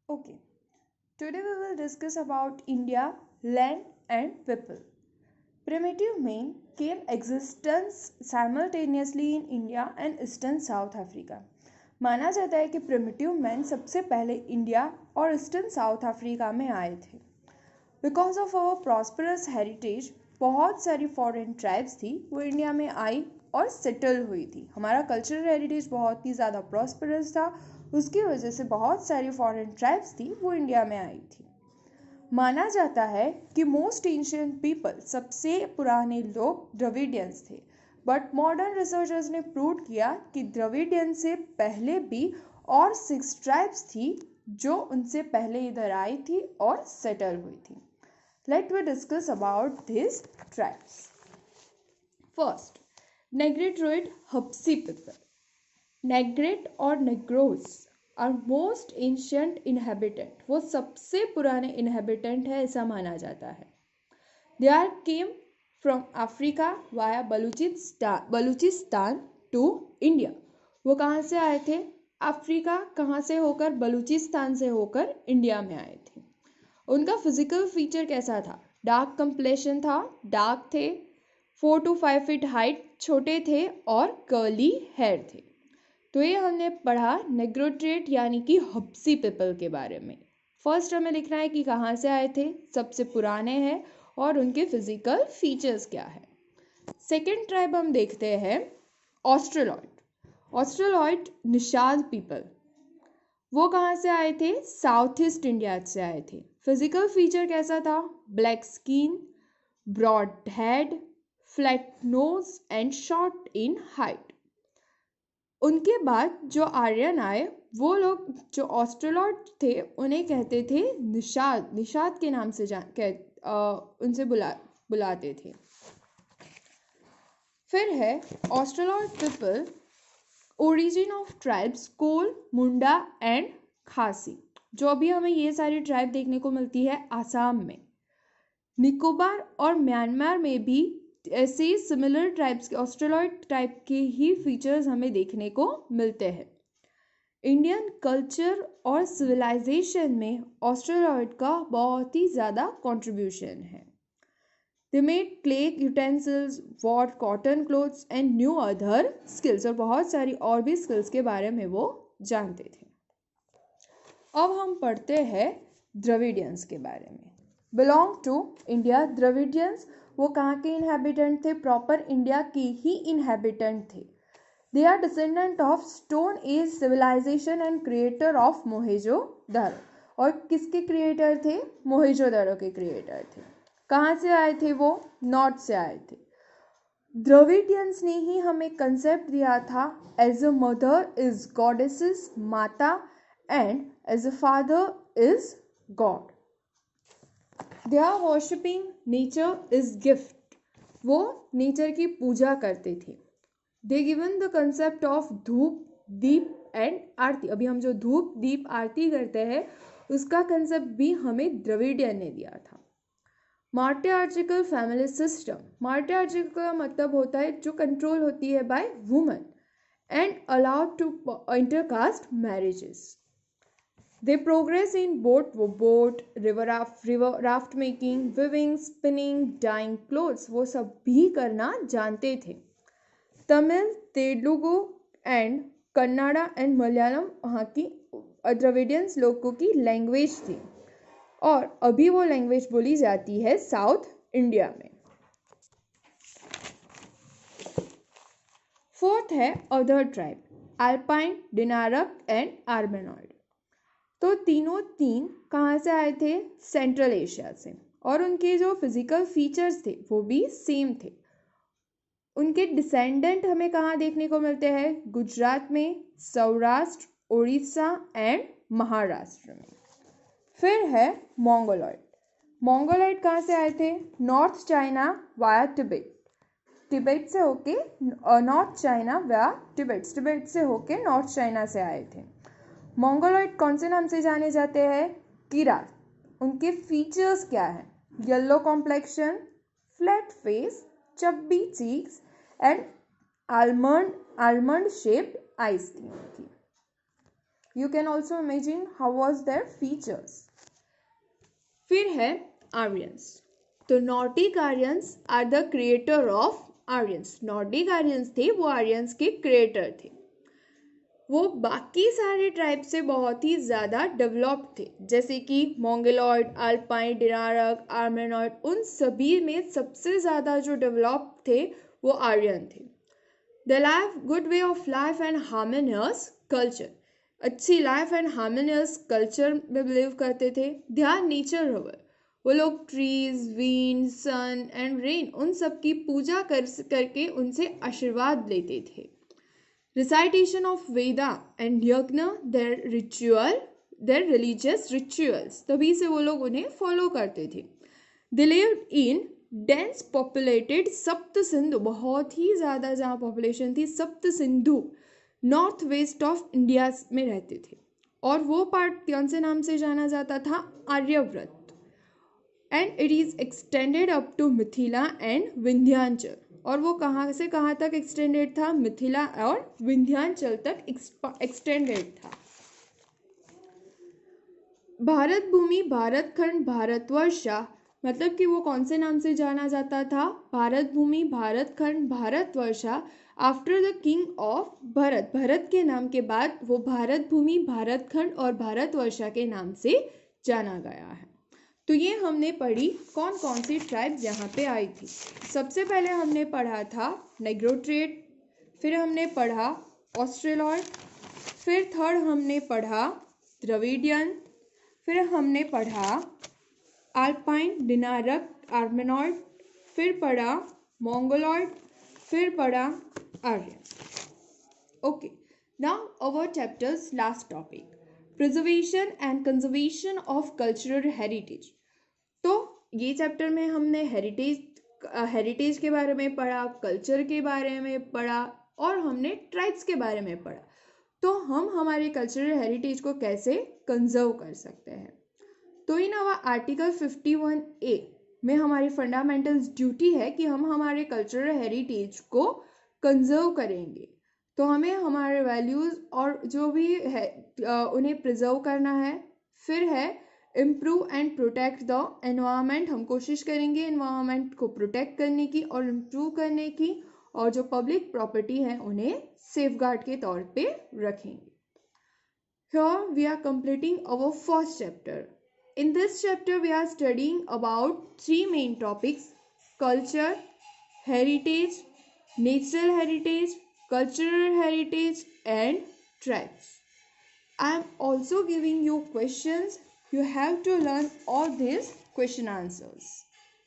Okay, today we will discuss about India, land and people. Primitive men came existence simultaneously in India and Eastern South Africa. माना जाता है कि primitive man सबसे पहले India और eastern south Africa में आए थे. Because of our prosperous heritage बहुत सारी फॉरेन ट्राइब्स थी वो इंडिया में आई और सेटल हुई थी. हमारा कल्चरल हेरिटेज बहुत ही ज़्यादा प्रॉस्परस था, उसकी वजह से बहुत सारी फॉरेन ट्राइब्स थी वो इंडिया में आई थी. माना जाता है कि मोस्ट एंशियंट पीपल सबसे पुराने लोग द्रविडियंस थे, बट मॉडर्न रिसर्चर्स ने प्रूव किया कि द्रविडियन से पहले भी और 6 ट्राइब्स थी जो उनसे पहले इधर आई थी और सेटल हुई थी. Let we discuss about these tribes. First, Negroid Hapsi people. Negrate और Negros are most ancient inhabitant. वो सबसे पुराने inhabitant है ऐसा माना जाता है. They are came from Africa via Balochistan to India. वो कहाँ से आए थे? अफ्रीका कहाँ से होकर? बलूचिस्तान से होकर इंडिया में आए थे. उनका फिजिकल फीचर कैसा था? डार्क कंप्लेशन था, डार्क थे, 4 to 5 फीट हाइट, छोटे थे और कर्ली हेयर थे. तो ये हमने पढ़ा नेग्रो ट्रेट यानी कि हप्सी पीपल के बारे में. फर्स्ट हमें लिखना है कि कहाँ से आए थे, सबसे पुराने हैं और उनके फिजिकल फीचर्स क्या है. सेकेंड ट्राइब हम देखते हैं ऑस्ट्रेलॉइड. Australoid Nishad people. वो कहाँ से आए थे? साउथ ईस्ट इंडिया से आए थे. फिजिकल फीचर कैसा था? Black skin, broad head, flat nose and short in height. उनके बाद जो आर्यन आए वो लोग जो ऑस्ट्रेलॉइड थे उन्हें कहते थे निषाद. निषाद के नाम से उनसे बुलाते थे. फिर है australoid people. Origin of tribes Kol, Munda and Khasi. जो अभी हमें ये सारी ट्राइब देखने को मिलती है आसाम में. निकोबार और म्यांमार में भी ऐसे ही सिमिलर ट्राइब्स के ऑस्ट्रेलॉइड टाइप के ही फीचर्स हमें देखने को मिलते हैं. इंडियन कल्चर और सिविलाइजेशन में ऑस्ट्रेलॉइड का बहुत ही ज़्यादा कंट्रीब्यूशन है. They made clay utensils, wore cotton clothes and knew other skills. और बहुत सारी और भी स्किल्स के बारे में वो जानते थे. अब हम पढ़ते हैं द्रविडियंस के बारे में. Belong to India. द्रविडियंस वो कहाँ के इनहेबिटेंट थे? प्रॉपर इंडिया के ही इनहेबिटेंट थे. They are descendant of stone age civilization and creator of Mohenjodaro. और किसके क्रिएटर थे? मोहेंजोदारो के क्रिएटर थे. कहाँ से आए थे वो? नॉर्थ से आए थे. द्रविडियंस ने ही हमें कंसेप्ट दिया था as a mother is goddesses, माता, and as a father is God. They are worshipping nature is gift. वो नेचर की पूजा करते थे. They given the concept of धूप, दीप एंड आरती. अभी हम जो धूप, दीप, आरती करते हैं उसका कंसेप्ट भी हमें द्रविडियन ने दिया था. मार्टियार्चिकल फैमिली सिस्टम. मार्टियार्चिकल का मतलब होता है जो कंट्रोल होती है by woman and allowed to intercaste marriages. They progress in boat, river raft making, weaving, spinning, dyeing clothes. वो सब भी करना जानते थे. तमिल, तेलुगु एंड कन्नाडा एंड मलयालम वहाँ की द्रविडियंस लोगों की लैंग्वेज थी और अभी वो लैंग्वेज बोली जाती है साउथ इंडिया में. फोर्थ है other tribe. Alpine, Dinaric and Armenoid. तो तीनों कहाँ से आए थे? सेंट्रल एशिया से. और उनके जो फिजिकल फीचर्स थे वो भी सेम थे. उनके डिसेंडेंट हमें कहाँ देखने को मिलते हैं? गुजरात में, सौराष्ट्र, उड़ीसा एंड महाराष्ट्र में. फिर है मंगोलॉइड. मंगोलॉइड कहाँ से आए थे? North China via Tibet. Tibet से होके north China via Tibet. Tibet से होके नॉर्थ चाइना से आए थे. मंगोलॉइड कौन से नाम से जाने जाते हैं? किरात. उनके फीचर्स क्या हैं? Yellow complexion, flat face, चब्बी cheeks and almond shaped eyes थी उनकी. You can also imagine how was their features. फिर है आर्यंस. तो Nordic Aryans are the creator of Aryans. Nordic Aryans थे वो आर्यंस के क्रिएटर थे. वो बाकी सारे ट्राइब से बहुत ही ज़्यादा डेवलप्ड थे, जैसे कि मोंगोलॉइड, अल्पाइन, डिनारक, आर्मेनॉइड, उन सभी में सबसे ज़्यादा जो डेवलप थे वो आर्यन थे. They live good way of life and harmonious culture. अच्छी लाइफ एंड हार्मोनियस कल्चर में बिलीव करते थे. They are nature lover. वो लोग trees, wind, sun and rain उन सब की पूजा करके उनसे आशीर्वाद लेते थे. Recitation of Veda and Yagna, their religious rituals. तभी से वो लोग उन्हें फॉलो करते थे. They lived in dense populated सप्त सिंधु, बहुत ही ज़्यादा जहाँ पॉपुलेशन थी सप्त Sindhu north west of India में रहते थे. और वो पार्ट कौन से नाम से जाना जाता था? Aryavarta. And it is extended up to Mithila and Vindhyanchal. और वो कहाँ से कहाँ तक एक्सटेंडेड था? मिथिला और विंध्यांचल तक एक्सटेंडेड था. भारत भूमि, भारत खंड, भारतवर्षा, मतलब कि वो कौन से नाम से जाना जाता था? Bharat Bhumi, Bharat Khand, Bharatvarsha. After the king of Bharat, Bharat के नाम के बाद वो भारत भूमि, भारत खंड और भारतवर्षा के नाम से जाना गया है. तो ये हमने पढ़ी कौन कौन सी ट्राइब्स यहाँ पे आई थी. सबसे पहले हमने पढ़ा था नेग्रोट्रेट, फिर हमने पढ़ा ऑस्ट्रेलॉइड, फिर थर्ड हमने पढ़ा द्रविडियन, फिर हमने पढ़ा अल्पाइन, डिनारक, आर्मेनॉइड, फिर पढ़ा मोंगोलॉइड, फिर पढ़ा Aryan. Okay, now our chapters last topic, preservation and conservation of cultural heritage. तो ये चैप्टर में हमने हेरिटेज के बारे में पढ़ा, कल्चर के बारे में पढ़ा और हमने ट्राइब्स के बारे में पढ़ा. तो हम हमारे कल्चरल हेरिटेज को कैसे कंजर्व कर सकते हैं. तो इन आवर आर्टिकल 51A में हमारी फंडामेंटल्स ड्यूटी है कि हम हमारे कल्चरल हेरिटेज को कंजर्व करेंगे. तो हमें हमारे वैल्यूज़ और जो भी है उन्हें प्रिजर्व करना है. फिर है improve and protect the environment. हम कोशिश करेंगे एनवायरनमेंट को प्रोटेक्ट करने की और इम्प्रूव करने की, और जो पब्लिक प्रॉपर्टी है उन्हें सेफगार्ड के तौर पे रखेंगे. Here we are completing our first chapter. In this chapter we are studying about three main topics: culture, heritage, natural heritage, cultural heritage and tribes. I am also giving you questions. You have to learn all these question answers.